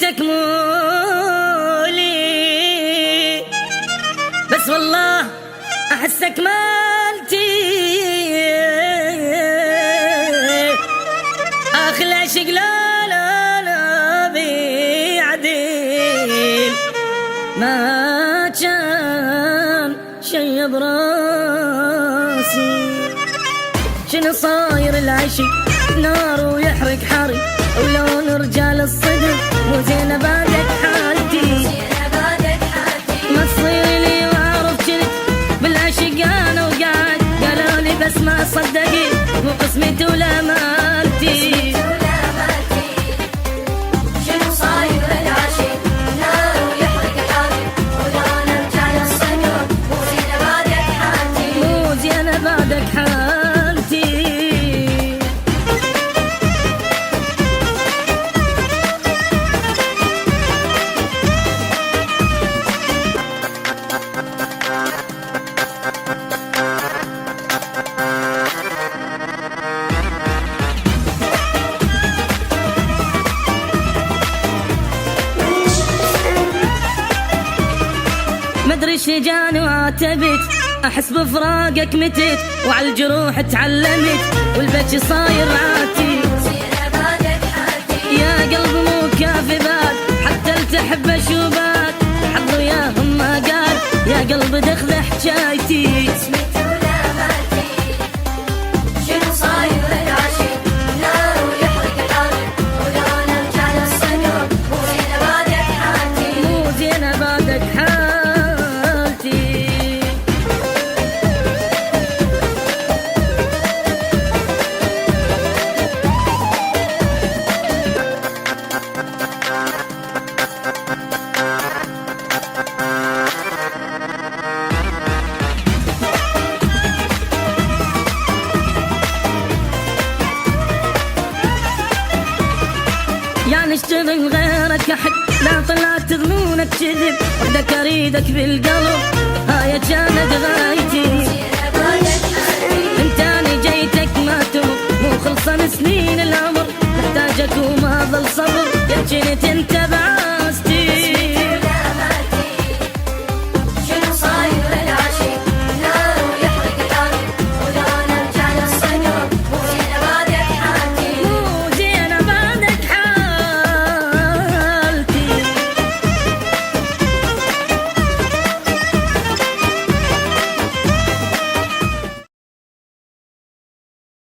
ليتك مولي، بس والله أحسك مالتي. آخر العشق لا لا لا بيعديل، ما كان شي براسي. شنو صاير العشق نار ويحرق حري، ولون رجال الصدق مو زينة بعدك حالتي. ما تصير لي واعرف جنت بالعشق انا وقاعد، قالوا لي بس ما صدقي مو قسمتي ولا مالتي. شنو صاير العشق نار ويحرق حري، ولون رجال الصدق مو زينة بعدك حالتي. مو زينة بعدك حالتي. مدري شجاني وعاتبت، احس بفراقك متت، وعلى الجروح تعلمت، والبكي صاير عاتي. يا قلب مو كافي باد، حتى التحب اشوبات، حظ وياهم ما قال، يا قلب دخل حجايتي. شنو صاير العشق نار ويحرق حري، ولون رجال الصدق مو زينة بعدك حالتي. مو زينة بعدك حالتي. يعني اشتغل غيرك احد، لا طلعت ظنونك كذب، وحدك اريدك بالقلب، هاي كانت غايتي.